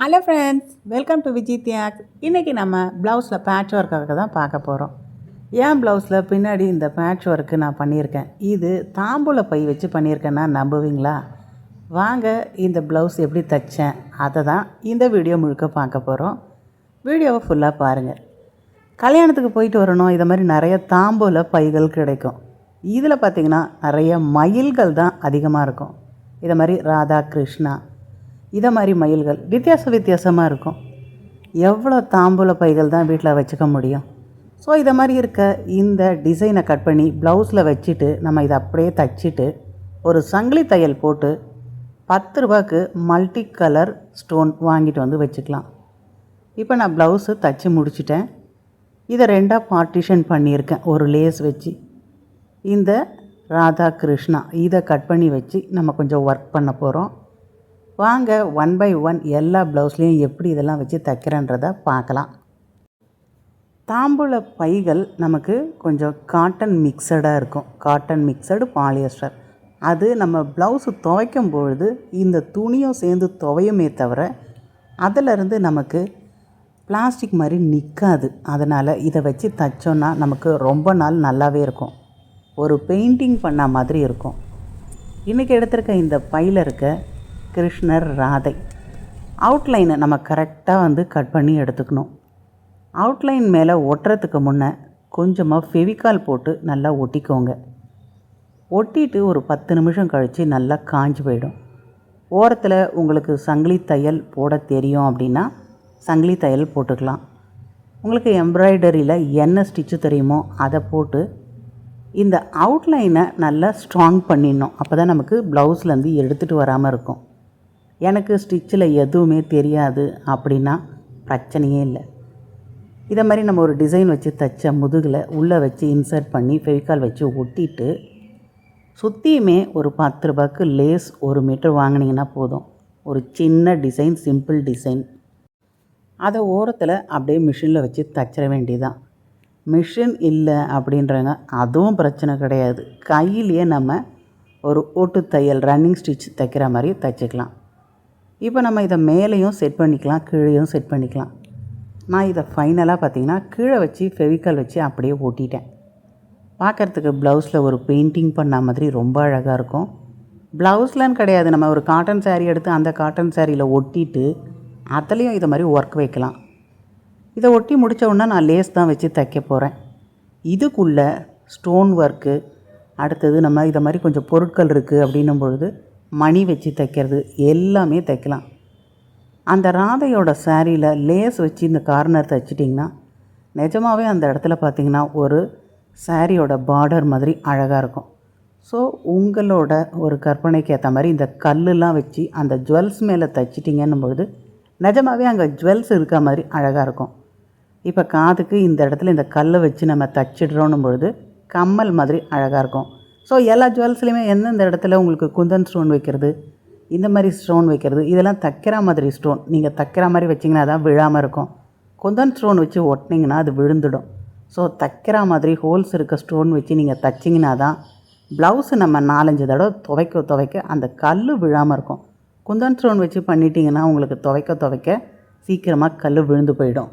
Hello friends, welcome to Viji Thiyags. இன்றைக்கி நம்ம ப்ளவுஸில் பேட்ச் ஒர்க்காக தான் பார்க்க போகிறோம். என் ப்ளவுஸில் பின்னாடி இந்த பேட்ச் ஒர்க்கு நான் பண்ணியிருக்கேன். இது தாம்பூல பை வச்சு பண்ணியிருக்கேன்னா நம்புவீங்களா? வாங்க இந்த ப்ளவுஸ் எப்படி தைச்சேன் அதை தான் இந்த வீடியோ முழுக்க பார்க்க போகிறோம். வீடியோவை ஃபுல்லாக பாருங்கள். கல்யாணத்துக்கு போயிட்டு வரணும், இதை மாதிரி நிறைய தாம்பூல பைகள் கிடைக்கும். இதில் பார்த்திங்கன்னா நிறைய மயில்கள் தான் அதிகமாக இருக்கும். இதை மாதிரி ராதா கிருஷ்ணா இதை மாதிரி மயில்கள் வித்தியாசமாக இருக்கும். எவ்வளோ தாம்பூல பைகள் தான் வீட்டில் வச்சுக்க முடியும்? ஸோ இதை மாதிரி இருக்க இந்த டிசைனை கட் பண்ணி ப்ளவுஸில் வச்சுட்டு நம்ம இதை அப்படியே தைச்சிட்டு ஒரு சங்கிலி தையல் போட்டு 10 ரூபாய்க்கு மல்டி கலர் ஸ்டோன் வாங்கிட்டு வந்து வச்சுக்கலாம். இப்போ நான் ப்ளவுஸு தைச்சி முடிச்சிட்டேன். இதை 2ஆக பார்ட்டிஷன் பண்ணியிருக்கேன் ஒரு லேஸ் வச்சு. இந்த ராதா கிருஷ்ணா இதை கட் பண்ணி வச்சு நம்ம கொஞ்சம் ஒர்க் பண்ண போகிறோம். வாங்க 1 by 1 எல்லா ப்ளவுஸ்லேயும் எப்படி இதெல்லாம் வச்சு தைக்கிறேன்றதை பார்க்கலாம். தாம்பூல பைகள் நமக்கு கொஞ்சம் காட்டன் மிக்சடாக இருக்கும். Cotton mixed polyester. அது நம்ம ப்ளவுஸு துவைக்கும் பொழுது இந்த துணியும் சேர்ந்து துவையுமே தவிர அதிலிருந்து நமக்கு பிளாஸ்டிக் மாதிரி நிற்காது. அதனால் இதை வச்சு தைச்சோன்னா நமக்கு ரொம்ப நாள் நல்லாவே இருக்கும். ஒரு பெயிண்டிங் பண்ண மாதிரி இருக்கும். இன்றைக்கி எடுத்திருக்க இந்த பையில் இருக்க கிருஷ்ணர் ராதை அவுட்லைனை நம்ம கரெக்டாக கட் பண்ணி எடுத்துக்கணும். அவுட்லைன் மேலே ஒட்டுறதுக்கு முன்னே கொஞ்சமாக ஃபெவிகால் போட்டு நல்லா ஒட்டிக்கோங்க. ஒட்டிட்டு ஒரு 10 நிமிஷம் கழித்து நல்லா காஞ்சி போயிடும். ஓரத்தில் உங்களுக்கு சங்கிலி தையல் போட தெரியும் அப்படின்னா சங்கிலி தையல் போட்டுக்கலாம். உங்களுக்கு எம்ப்ராய்டரியில் என்ன ஸ்டிச்சு தெரியுமோ அதை போட்டு இந்த அவுட்லைனை நல்லா ஸ்ட்ராங் பண்ணிடணும். அப்போ தான் நமக்கு ப்ளவுஸ்லேருந்து எடுத்துகிட்டு வராமல் இருக்கும். எனக்கு ஸ்டிச்சில் எதுவுமே தெரியாது அப்படின்னா பிரச்சனையே இல்லை. இதை மாதிரி நம்ம ஒரு டிசைன் வச்சு தைச்ச முதுகில் உள்ளே வச்சு இன்சர்ட் பண்ணி ஃபெவிகால் வச்சு ஒட்டிட்டு சுற்றியுமே ஒரு 10 ரூபாய்க்கு லேஸ் 1 மீட்டர் வாங்கினீங்கன்னா போதும். ஒரு சின்ன டிசைன், சிம்பிள் டிசைன். அதை ஓரத்தில் அப்படியே மிஷினில் வச்சு தைச்சிட வேண்டியதான். மிஷின் இல்லை அப்படின்றவங்க அதுவும் பிரச்சனை கிடையாது. கையிலேயே நம்ம ஒரு ஓட்டு தையல் ரன்னிங் ஸ்டிச் தைக்கிற மாதிரி தைச்சிக்கலாம். இப்போ நம்ம இதை மேலேயும் செட் பண்ணிக்கலாம், கீழேயும் செட் பண்ணிக்கலாம். நான் இதை ஃபைனலாக பார்த்திங்கன்னா கீழே வச்சு ஃபெவிகால் வச்சு அப்படியே ஒட்டிட்டேன். பார்க்குறதுக்கு ப்ளவுஸில் ஒரு பெயிண்டிங் பண்ண மாதிரி ரொம்ப அழகாக இருக்கும். ப்ளவுஸ்லன்னு கிடையாது, நம்ம ஒரு காட்டன் சாரீ எடுத்து அந்த காட்டன் சாரியில் ஒட்டிட்டு அதுலேயும் இதை மாதிரி ஒர்க் வைக்கலாம். இதை ஒட்டி முடித்த உடனே நான் லேஸ் தான் வச்சு தைக்க போகிறேன். இதுக்குள்ளே ஸ்டோன் ஒர்க்கு, அடுத்தது நம்ம இதை மாதிரி கொஞ்சம் பொருட்கள் இருக்குது அப்படின்னும் பொழுது மணி வச்சு தைக்கிறது எல்லாமே தைக்கலாம். அந்த ராதையோட சாரியில் லேஸ் வச்சு இந்த கார்னர் தைச்சிட்டிங்கன்னா நிஜமாகவே அந்த இடத்துல பார்த்திங்கன்னா ஒரு சாரியோட பார்டர் மாதிரி அழகாக இருக்கும். ஸோ உங்களோட ஒரு கற்பனைக்கு ஏற்ற மாதிரி இந்த கல்லுலாம் வச்சு அந்த ஜுவல்ஸ் மேலே தைச்சிட்டிங்கன்னும் பொழுது நிஜமாகவே அங்கே ஜுவல்ஸ் இருக்க மாதிரி அழகாக இருக்கும். இப்போ காதுக்கு இந்த இடத்துல இந்த கல்லை வச்சு நம்ம தைச்சிடுறோன்னும் பொழுது கம்மல் மாதிரி அழகாக இருக்கும். ஸோ எல்லா ஜுவல்ஸ்லேயுமே எந்தெந்த இடத்துல உங்களுக்கு குந்தன் ஸ்டோன் வைக்கிறது, இந்த மாதிரி ஸ்டோன் வைக்கிறது, இதெல்லாம் தைக்கிற மாதிரி ஸ்டோன் நீங்கள் தைக்கிற மாதிரி வச்சிங்கன்னா தான் விழாமல் இருக்கும். குந்தன் ஸ்டோன் வச்சு ஒட்டினீங்கன்னா அது விழுந்துடும். ஸோ தைக்கிற மாதிரி ஹோல்ஸ் இருக்க ஸ்டோன் வச்சு நீங்கள் தைச்சிங்கன்னா தான் ப்ளவுஸு நம்ம 4-5 தடவை துவைக்க அந்த கல் விழாமல் இருக்கும். குந்தன் ஸ்டோன் வச்சு பண்ணிட்டீங்கன்னா உங்களுக்கு துவைக்க சீக்கிரமாக கல் விழுந்து போயிடும்.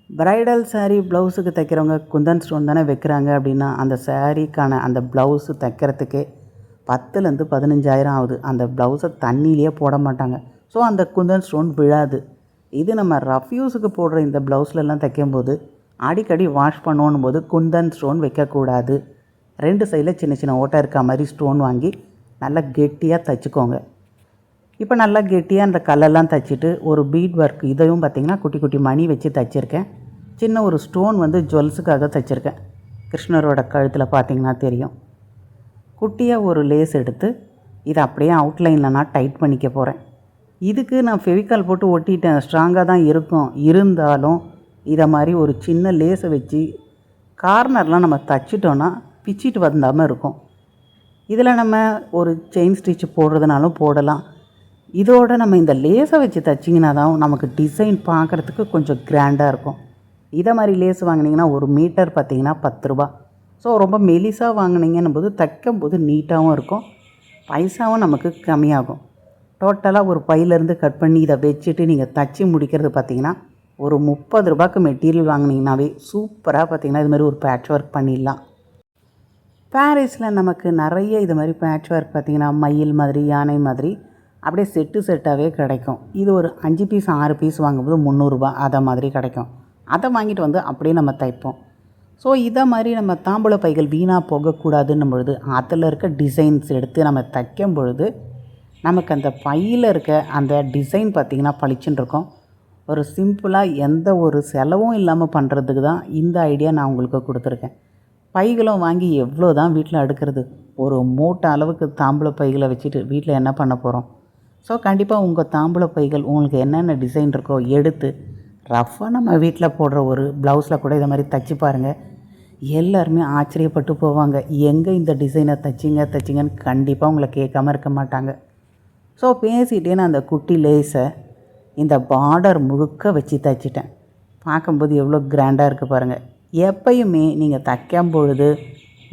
ப்ரைடல் சாரீ ப்ளவுஸுக்கு தைக்கிறவங்க குந்தன் ஸ்டோன் தானே வைக்கிறாங்க அப்படின்னா அந்த சாரீக்கான அந்த ப்ளவுஸு தைக்கிறதுக்கே 10,000 to 15,000 ஆகுது. அந்த ப்ளவுஸை தண்ணியிலே போட மாட்டாங்க. ஸோ அந்த குந்தன் ஸ்டோன் விழாது. இது நம்ம ரஃப் யூஸுக்கு போடுற இந்த ப்ளவுஸ்லலாம் தைக்கும்போது அடிக்கடி வாஷ் பண்ணணும் போது குந்தன் ஸ்டோன் வைக்கக்கூடாது. 2 சைடில் சின்ன சின்ன ஓட்டை இருக்க மாதிரி ஸ்டோன் வாங்கி நல்லா கெட்டியாக தைச்சிக்கோங்க. இப்போ நல்லா கெட்டியாக அந்த கல்லெல்லாம் தைச்சிட்டு ஒரு பீட் ஒர்க், இதையும் பார்த்திங்கன்னா குட்டி குட்டி மணி வச்சு தைச்சிருக்கேன். சின்ன ஒரு ஸ்டோன் ஜுவல்ஸுக்காக தைச்சிருக்கேன். கிருஷ்ணரோட கழுத்தில் பார்த்திங்கன்னா தெரியும். குட்டியாக ஒரு லேஸ் எடுத்து இதை அப்படியே அவுட்லைனில் நான் டைட் பண்ணிக்க போகிறேன். இதுக்கு நான் ஃபெவிகால் போட்டு ஒட்டிட்டேன், ஸ்ட்ராங்காக தான் இருக்கும். இருந்தாலும் இதை மாதிரி ஒரு சின்ன லேஸை வச்சு கார்னர்லாம் நம்ம தைச்சிட்டோன்னா பிச்சிட்டு வந்தாமல் இருக்கும். இதில் நம்ம ஒரு செயின் ஸ்டிச் போடுறதுனாலும் போடலாம். இதோடு நம்ம இந்த லேஸை வச்சு தைச்சிங்கன்னா தான் நமக்கு டிசைன் பார்க்குறதுக்கு கொஞ்சம் கிராண்டாக இருக்கும். இதை மாதிரி லேஸ் வாங்கினீங்கன்னா 1 மீட்டர் பார்த்திங்கன்னா 10 ரூபா. ஸோ ரொம்ப மெலிசாக வாங்கினீங்கன்னும் போது தைக்கும் போது நீட்டாகவும் இருக்கும், பைசாவும் நமக்கு கம்மியாகும். டோட்டலாக ஒரு பையிலேருந்து கட் பண்ணி இதை வச்சுட்டு நீங்கள் தச்சு முடிக்கிறது பார்த்திங்கன்னா ஒரு 30 ரூபாய்க்கு மெட்டீரியல் வாங்கினீங்கனாவே சூப்பராக பார்த்திங்கன்னா இது மாதிரி ஒரு பேட்ச் ஒர்க் பண்ணிடலாம். பாரிஸில் நமக்கு நிறைய இது மாதிரி பேட்ச் ஒர்க் பார்த்திங்கன்னா மயில் மாதிரி, யானை மாதிரி அப்படியே செட்டாகவே கிடைக்கும். இது ஒரு 5 பீஸ் 6 பீஸ் வாங்கும்போது 300 ரூபா அதை மாதிரி கிடைக்கும். அதை வாங்கிட்டு வந்து அப்படியே நம்ம தைப்போம். ஸோ இதை மாதிரி நம்ம தாம்பூல பைகள் வீணாக போகக்கூடாதுன்னும் பொழுது அதில் இருக்க டிசைன்ஸ் எடுத்து நம்ம தைக்கும் பொழுது நமக்கு அந்த பையில் இருக்க அந்த டிசைன் பார்த்திங்கன்னா பளிச்சுன்னு இருக்கும். ஒரு சிம்பிளாக எந்த ஒரு செலவும் இல்லாமல் பண்ணுறதுக்கு தான் இந்த ஐடியா நான் உங்களுக்கு கொடுத்துருக்கேன். பைகளும் வாங்கி எவ்வளோ தான் வீட்டில் அடுக்கிறது, ஒரு மூட்டை அளவுக்கு தாம்பூல பைகளை வச்சுட்டு வீட்டில் என்ன பண்ண போகிறோம்? ஸோ கண்டிப்பாக உங்கள் தாம்பூல பைகள் உங்களுக்கு என்னென்ன டிசைன் இருக்கோ எடுத்து ரஃப்பாக நம்ம வீட்டில் போடுற ஒரு ப்ளவுஸில் கூட இதை மாதிரி தைச்சி பாருங்கள். எல்லாருமே ஆச்சரியப்பட்டு போவாங்க, எங்கே இந்த டிசைனை தைச்சிங்கன்னு கண்டிப்பாக உங்களை கேட்காம இருக்க மாட்டாங்க. ஸோ பேசிகிட்டே நான் அந்த குட்டி லேஸை இந்த பார்டர் முழுக்க வச்சு தைச்சிட்டேன். பார்க்கும்போது எவ்வளோ கிராண்டாக இருக்குது பாருங்கள். எப்பயுமே நீங்கள் தைக்கும் பொழுது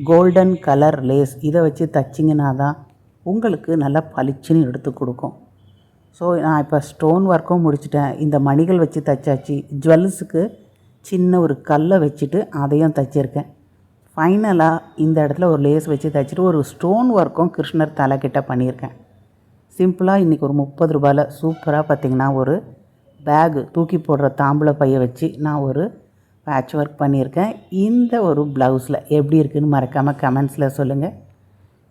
கோல்டன் கலர் லேஸ் இதை வச்சு தைச்சிங்கன்னா தான் உங்களுக்கு நல்லா பளிச்சுன்னு எடுத்து கொடுக்கும். ஸோ நான் இப்போ ஸ்டோன் ஒர்க்கும் முடிச்சிட்டேன். இந்த மணிகள் வச்சு தைச்சாச்சு. ஜுவல்ஸுக்கு சின்ன ஒரு கல்லை வச்சுட்டு அதையும் தைச்சிருக்கேன். ஃபைனலாக இந்த இடத்துல ஒரு லேஸ் வச்சு தைச்சிட்டு ஒரு ஸ்டோன் ஒர்க்கும் கிருஷ்ணர் தலைக்கிட்ட பண்ணியிருக்கேன். சிம்பிளாக இன்றைக்கி ஒரு 30 ரூபாயில் சூப்பராக பார்த்திங்கன்னா ஒரு பேகு தூக்கி போடுற தாம்பூல பையை வச்சு நான் ஒரு பேட்ச் ஒர்க் பண்ணியிருக்கேன். இந்த ஒரு ப்ளவுஸில் எப்படி இருக்குதுன்னு மறக்காமல் கமெண்ட்ஸில் சொல்லுங்கள்.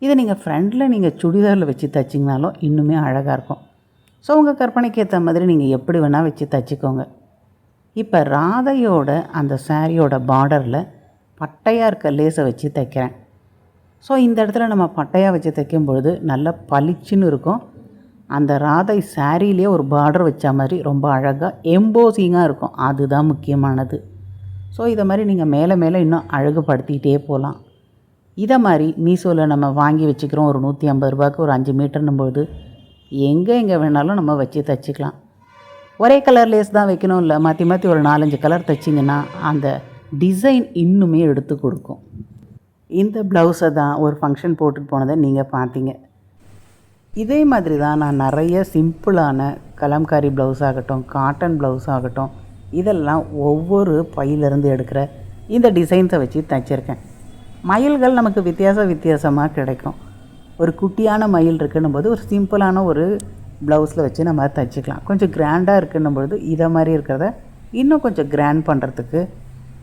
இதை நீங்கள் ஃப்ரண்டில் நீங்கள் சுடிதாரில் வச்சு தைச்சிங்கனாலும் இன்னுமே அழகாக இருக்கும். ஸோ உங்கள் கற்பனைக்கு ஏற்ற மாதிரி நீங்கள் எப்படி வேணால் வச்சு தைச்சிக்கோங்க. இப்போ ராதையோட அந்த சாரியோட பார்டரில் பட்டையாக இருக்க லேஸை வச்சு தைக்கிறேன். ஸோ இந்த இடத்துல நம்ம பட்டையாக வச்சு தைக்கும் பொழுது நல்லா பளிச்சுன்னு இருக்கும். அந்த ராதை சாரியிலே ஒரு பார்டர் வச்ச மாதிரி ரொம்ப அழகாக எம்போசிங்காக இருக்கும். அதுதான் முக்கியமானது. ஸோ இதை மாதிரி நீங்கள் மேலே மேலே இன்னும் அழகுபடுத்திக்கிட்டே போகலாம். இதை மாதிரி மீஷோவில் நம்ம வாங்கி வச்சுக்கிறோம். ஒரு 150 ரூபாய்க்கு ஒரு 5 மீட்டர்னும்போது எங்கே வேணாலும் நம்ம வச்சு தைச்சிக்கலாம். ஒரே கலர் லேஸ் தான் வைக்கணும் இல்லை, மாற்றி மாற்றி ஒரு 4-5 கலர் தைச்சிங்கன்னா அந்த டிசைன் இன்னுமே எடுத்து கொடுக்கும். இந்த ப்ளவுஸை தான் ஒரு ஃபங்க்ஷன் போட்டுட்டு போனதை நீங்கள் பார்த்தீங்க. இதே மாதிரி தான் நான் நிறைய சிம்பிளான கலம்காரி ப்ளவுஸ் ஆகட்டும், காட்டன் ப்ளவுஸ் ஆகட்டும், இதெல்லாம் ஒவ்வொரு பையிலேருந்து எடுக்கிற இந்த டிசைன்ஸை வச்சு தைச்சிருக்கேன். மயில்கள் நமக்கு வித்தியாசமாக கிடைக்கும். ஒரு குட்டியான மயில் இருக்குன்னும் போது ஒரு சிம்பிளான ஒரு ப்ளவுஸில் வச்சு நம்ம தைச்சிக்கலாம். கொஞ்சம் கிராண்டாக இருக்குன்னும் பொழுது இதை மாதிரி இருக்கிறத இன்னும் கொஞ்சம் கிராண்ட் பண்ணுறதுக்கு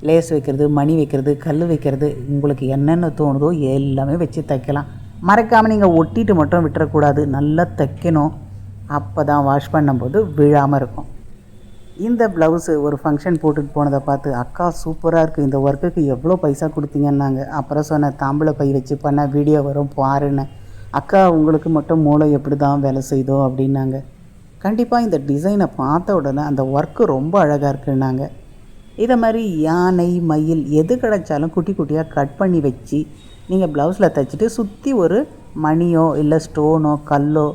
லேஸ் வைக்கிறது, மணி வைக்கிறது, கல் வைக்கிறது, உங்களுக்கு என்னென்ன தோணுதோ எல்லாமே வச்சு தைக்கலாம். மறக்காமல் நீங்கள் ஒட்டிட்டு மட்டும் விட்டுறக்கூடாது, நல்லா தைக்கணும். அப்போ தான் வாஷ் பண்ணும்போது விழாமல் இருக்கும். இந்த ப்ளவுஸு ஒரு ஃபங்க்ஷன் போட்டுட்டு போனதை பார்த்து அக்கா சூப்பராக இருக்குது, இந்த ஒர்க்குக்கு எவ்வளோ பைசா கொடுத்தீங்கன்னாங்க. அப்புறம் சொன்னேன் தாம்பூல பை வச்சு பண்ண வீடியோ வரும் பாருன்னு. அக்கா உங்களுக்கு மட்டும் மூளை எப்படி தான் வேலை செய்தோ அப்படின்னாங்க. கண்டிப்பாக இந்த டிசைனை பார்த்த உடனே அந்த ஒர்க்கு ரொம்ப அழகாக இருக்குன்னாங்க. இதை மாதிரி யானை, மயில் எது கிடைச்சாலும் குட்டி குட்டியாக கட் பண்ணி வச்சு நீங்கள் ப்ளவுஸில் தைச்சிட்டு சுற்றி ஒரு மணியோ இல்லை ஸ்டோனோ கல்லோ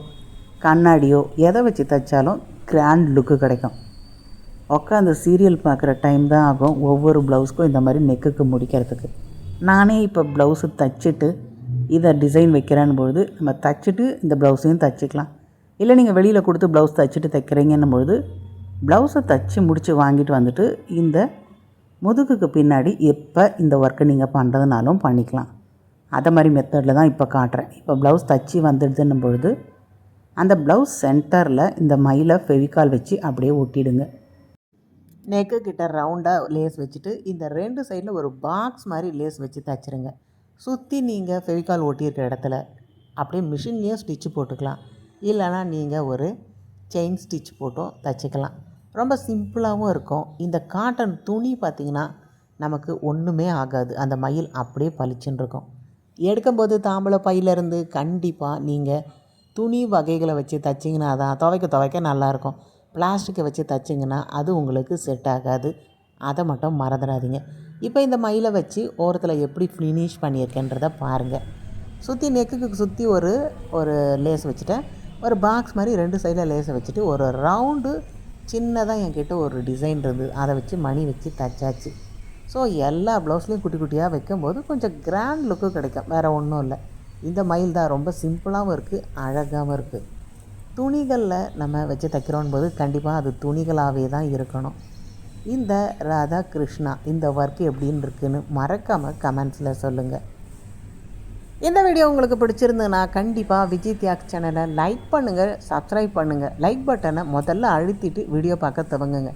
கண்ணாடியோ எதை வச்சு தைச்சாலும் கிராண்ட் லுக்கு கிடைக்கும். உட்காந்து சீரியல் பார்க்குற டைம் தான் ஆகும் ஒவ்வொரு ப்ளவுஸ்க்கும் இந்த மாதிரி நெக்குக்கு முடிக்கிறதுக்கு. நானே இப்போ ப்ளவுஸு தைச்சிட்டு இதை டிசைன் வைக்கிறேன்னு பொழுது நம்ம தைச்சிட்டு இந்த ப்ளவுஸையும் தைச்சிக்கலாம். இல்லை நீங்கள் வெளியில் கொடுத்து ப்ளவுஸ் தைச்சிட்டு தைக்கிறீங்கன்னும் பொழுது ப்ளவுஸை தைச்சி முடித்து வாங்கிட்டு வந்துட்டு இந்த முதுகுக்கு பின்னாடி எப்போ இந்த ஒர்க்கை நீங்கள் பண்ணுறதுனாலும் பண்ணிக்கலாம். அதை மாதிரி மெத்தடில் தான் இப்போ காட்டுறேன். இப்போ ப்ளவுஸ் தைச்சி வந்துடுதுன்னும் பொழுது அந்த ப்ளவுஸ் சென்டரில் இந்த மயிலை ஃபெவிகால் வச்சு அப்படியே ஒட்டிடுங்க. நெக்கு கிட்ட ரவுண்டாக லேஸ் வச்சுட்டு இந்த 2 சைடில் ஒரு பாக்ஸ் மாதிரி லேஸ் வச்சு தைச்சிருங்க. சுற்றி நீங்கள் ஃபெவிகால் ஒட்டியிருக்கிற இடத்துல அப்படியே மிஷின்லேயும் ஸ்டிச்சு போட்டுக்கலாம். இல்லைனா நீங்கள் ஒரு செயின் ஸ்டிச் போட்டும் தைச்சிக்கலாம். ரொம்ப சிம்பிளாகவும் இருக்கும். இந்த காட்டன் துணி பார்த்திங்கன்னா நமக்கு ஒன்றுமே ஆகாது. அந்த மயில் அப்படியே பளிச்சுன்னு இருக்கும். எடுக்கும்போது தாம்பூல பையிலேருந்து கண்டிப்பாக நீங்கள் துணி வகைகளை வச்சு தைச்சிங்கன்னா தான் துவைக்க நல்லாயிருக்கும். பிளாஸ்டிக்கை வச்சு தைச்சிங்கன்னா அது உங்களுக்கு செட் ஆகாது. அதை மட்டும் மறந்துடாதீங்க. இப்போ இந்த மயிலை வச்சு ஓரத்தில் எப்படி ஃபினிஷ் பண்ணியிருக்கேன்றதை பாருங்கள். சுற்றி நெக்குக்கு சுற்றி ஒரு லேஸ் வச்சுட்டேன். ஒரு பாக்ஸ் மாதிரி 2 சைடில் லேஸை வச்சுட்டு ஒரு ரவுண்டு சின்னதாக என்கிட்ட ஒரு டிசைன் இருந்தது, அதை வச்சு மணி வச்சு தைச்சாச்சு. ஸோ எல்லா ப்ளவுஸ்லேயும் குட்டி குட்டியாக வைக்கும்போது கொஞ்சம் கிராண்ட் லுக்கு கிடைக்கும். வேறு ஒன்றும் இல்லை. இந்த மயில் தான் ரொம்ப சிம்பிளாகவும் இருக்குது, அழகாகவும் இருக்குது. துணிகளில் நம்ம வச்சு தைக்கிறோம் போது கண்டிப்பாக அது துணிகளாகவே தான் இருக்கணும். இந்த ராதா கிருஷ்ணா இந்த ஒர்க் எப்படின்னு இருக்குன்னு மறக்காமல் கமெண்ட்ஸில் சொல்லுங்கள். இந்த வீடியோ உங்களுக்கு பிடிச்சிருந்ததுன்னா கண்டிப்பாக விஜய் தியாக் சேனலை லைக் பண்ணுங்கள், சப்ஸ்கிரைப் பண்ணுங்கள். லைக் பட்டனை முதல்ல அழுத்திட்டு வீடியோ பார்க்க துவங்குங்க.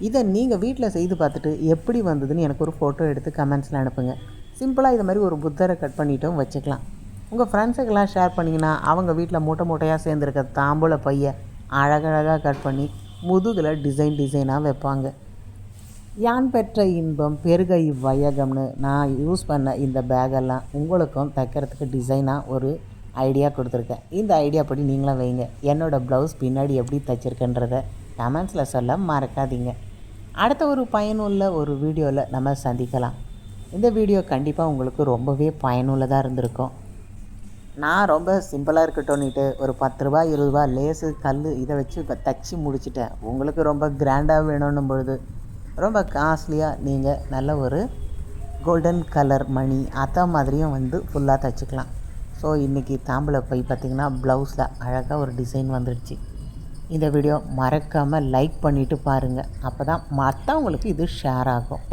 இதை நீங்கள் வீட்டில் செய்து பார்த்துட்டு எப்படி வந்ததுன்னு எனக்கு ஒரு ஃபோட்டோ எடுத்து கமெண்ட்ஸில் அனுப்புங்க. சிம்பிளாக இது மாதிரி ஒரு புத்தரை கட் பண்ணிட்டும் வச்சுக்கலாம். உங்கள் ஃப்ரெண்ட்ஸுக்கெல்லாம் ஷேர் பண்ணிங்கன்னா அவங்க வீட்டில் மூட்டை மூட்டையாக சேர்ந்துருக்க தாம்பூல பையை அழகழகாக கட் பண்ணி முதுகில் டிசைனாக வைப்பாங்க. யான் பெற்ற இன்பம் பெருக இவ்வையகம்னு நான் யூஸ் பண்ண இந்த பேக்கெல்லாம் உங்களுக்கும் தைக்கிறதுக்கு டிசைனாக ஒரு ஐடியா கொடுத்துருக்கேன். இந்த ஐடியா படி நீங்களும் வைங்க. என்னோடய ப்ளவுஸ் பின்னாடி எப்படி தைச்சிருக்கேன்றதை கமெண்ட்ஸில் சொல்ல மறக்காதீங்க. அடுத்த ஒரு பயனுள்ள ஒரு வீடியோவில் நம்ம சந்திக்கலாம். இந்த வீடியோ கண்டிப்பாக உங்களுக்கு ரொம்பவே பயனுள்ளதாக இருந்திருக்கும். நான் ரொம்ப சிம்பிளாக இருக்கட்டும்னுட்டு ஒரு 10 ரூபா 20 ரூபா லேஸு கல் இதை வச்சு இப்போ தைச்சி முடிச்சிட்டேன். உங்களுக்கு ரொம்ப கிராண்டாக வேணும்னும் பொழுது ரொம்ப காஸ்ட்லியாக நீங்கள் நல்ல ஒரு கோல்டன் கலர் மணி அதை மாதிரியும் ஃபுல்லாக தைச்சிக்கலாம். ஸோ இன்றைக்கி தாம்பூல பை பார்த்திங்கன்னா ப்ளவுஸில் அழகாக ஒரு டிசைன் வந்துடுச்சு. இந்த வீடியோ மறக்காமல் லைக் பண்ணிவிட்டு பாருங்கள். அப்போ தான் மற்றவங்களுக்கு இது ஷேர் ஆகும்.